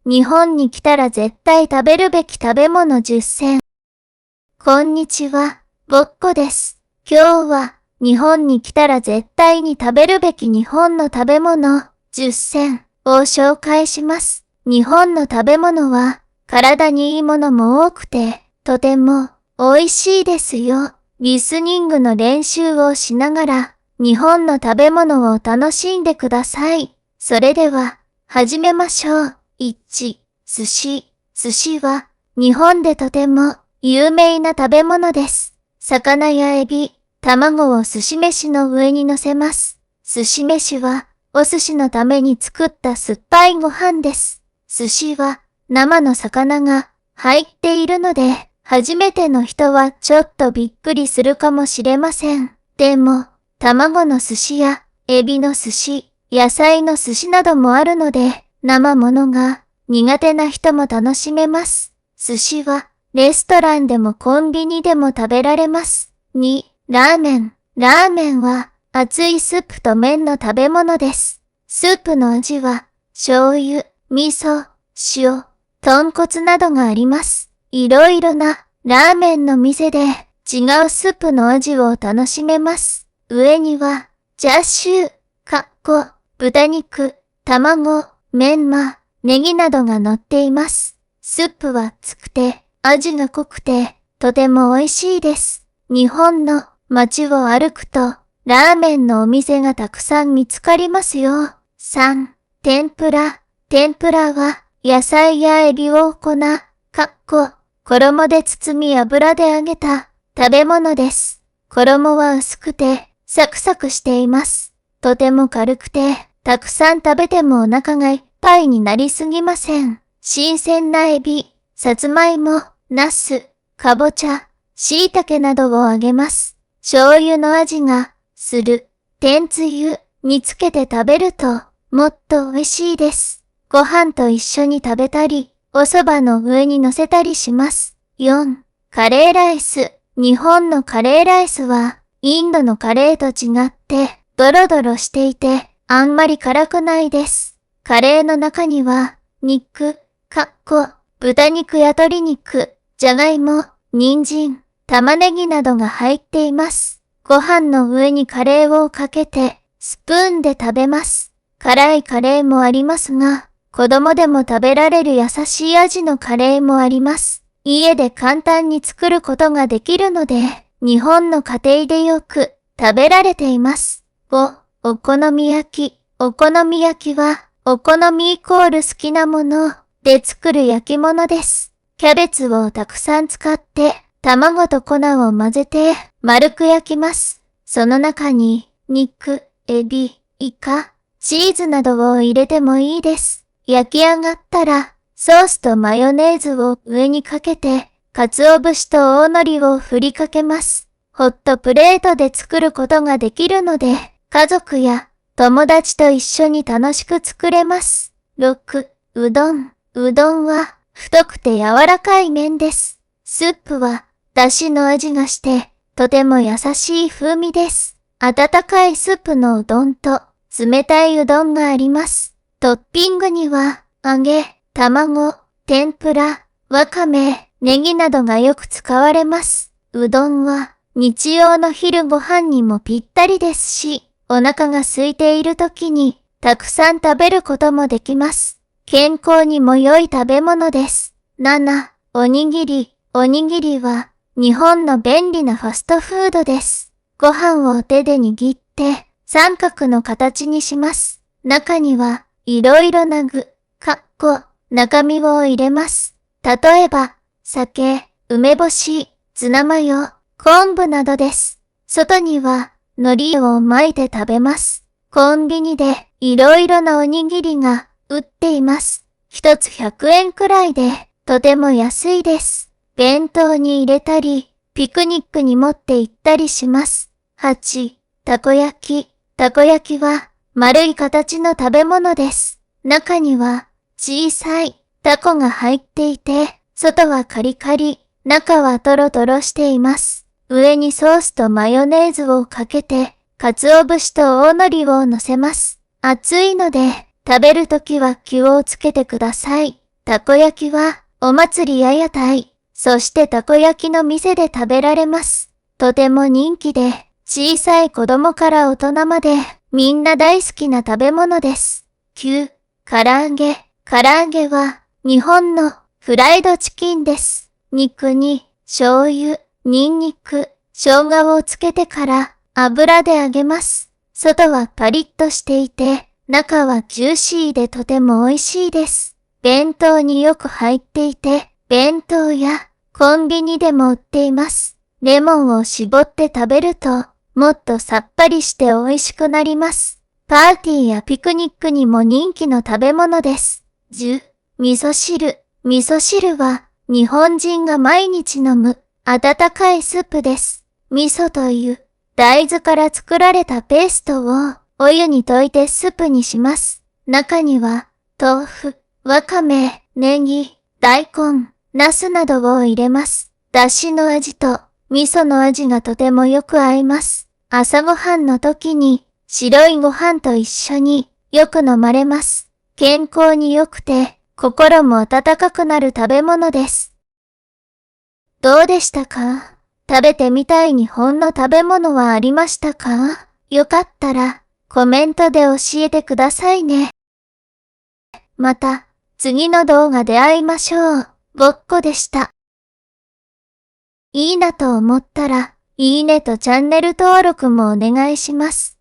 日本に来たら絶対食べるべき食べ物10選。こんにちは、ぼっこです。今日は、日本に来たら絶対に食べるべき日本の食べ物10選を紹介します。日本の食べ物は、体にいいものも多くて、とても美味しいですよ。リスニングの練習をしながら、日本の食べ物を楽しんでください。それでは、始めましょう。1、寿司。寿司は、日本でとても有名な食べ物です。魚やエビ、卵を寿司飯の上に乗せます。寿司飯は、お寿司のために作った酸っぱいご飯です。寿司は、生の魚が入っているので、初めての人はちょっとびっくりするかもしれません。でも、卵の寿司や、エビの寿司、野菜の寿司などもあるので、生ものが苦手な人も楽しめます。寿司は、レストランでもコンビニでも食べられます。2、ラーメン。ラーメンは、熱いスープと麺の食べ物です。スープの味は、醤油、味噌、塩、豚骨などがあります。いろいろなラーメンの店で違うスープの味を楽しめます。上には、チャーシュー、豚肉、卵、メンマ、ネギなどが乗っています。スープは熱くて、味が濃くて、とても美味しいです。日本の街を歩くと、ラーメンのお店がたくさん見つかりますよ。3、天ぷら。天ぷらは、野菜やエビを衣で包み油で揚げた食べ物です。衣は薄くて、サクサクしています。とても軽くて、たくさん食べてもお腹がいっぱいになりすぎません。新鮮なエビ、さつまいも、ナス、かぼちゃ、椎茸などを揚げます。醤油の味がする。天つゆにつけて食べるともっと美味しいです。ご飯と一緒に食べたり、お蕎麦の上に乗せたりします。4、カレーライス。日本のカレーライスは、インドのカレーと違って、ドロドロしていて、あんまり辛くないです。カレーの中には、豚肉や鶏肉、じゃがいも、人参、玉ねぎなどが入っています。ご飯の上にカレーをかけて、スプーンで食べます。辛いカレーもありますが、子供でも食べられる優しい味のカレーもあります。家で簡単に作ることができるので、日本の家庭でよく食べられています。5、お好み焼き。お好み焼きは、お好みイコール好きなもので作る焼き物です。キャベツをたくさん使って、卵と粉を混ぜて丸く焼きます。その中に、肉、エビ、イカ、チーズなどを入れてもいいです。焼き上がったら、ソースとマヨネーズを上にかけて、鰹節と大海苔を振りかけます。ホットプレートで作ることができるので、家族や友達と一緒に楽しく作れます。6、うどん。うどんは太くて柔らかい麺です。スープは出汁の味がして、とても優しい風味です。温かいスープのうどんと冷たいうどんがあります。トッピングには、揚げ、卵、天ぷら、わかめ、ネギなどがよく使われます。うどんは、日曜の昼ご飯にもぴったりですし、お腹が空いている時に、たくさん食べることもできます。健康にも良い食べ物です。7、おにぎり。おにぎりは、日本の便利なファストフードです。ご飯を手で握って、三角の形にします。中には、いろいろな中身を入れます。例えば、酒、梅干し、ツナマヨ、昆布などです。外には、海苔を巻いて食べます。コンビニで、いろいろなおにぎりが売っています。一つ100円くらいで、とても安いです。弁当に入れたり、ピクニックに持って行ったりします。8、たこ焼き。たこ焼きは、丸い形の食べ物です。中には小さいタコが入っていて、外はカリカリ、中はトロトロしています。上にソースとマヨネーズをかけて、鰹節と大海苔を乗せます。熱いので、食べるときは気をつけてください。たこ焼きは、お祭りや屋台、そしてたこ焼きの店で食べられます。とても人気で、小さい子供から大人まで、みんな大好きな食べ物です。9、唐揚げ。唐揚げは、日本のフライドチキンです。肉に、醤油、ニンニク、生姜をつけてから油で揚げます。外はパリッとしていて、中はジューシーでとても美味しいです。弁当によく入っていて、弁当やコンビニでも売っています。レモンを絞って食べると、もっとさっぱりして美味しくなります。パーティーやピクニックにも人気の食べ物です。10、味噌汁。味噌汁は日本人が毎日飲む温かいスープです。味噌という大豆から作られたペーストをお湯に溶いてスープにします。中には豆腐、わかめ、ネギ、大根、ナスなどを入れます。だしの味と味噌の味がとてもよく合います。朝ごはんの時に白いご飯と一緒によく飲まれます。健康に良くて心も温かくなる食べ物です。どうでしたか？食べてみたい日本の食べ物はありましたか？よかったらコメントで教えてくださいね。また次の動画で会いましょう。ぼっこでした。いいなと思ったらいいねとチャンネル登録もお願いします。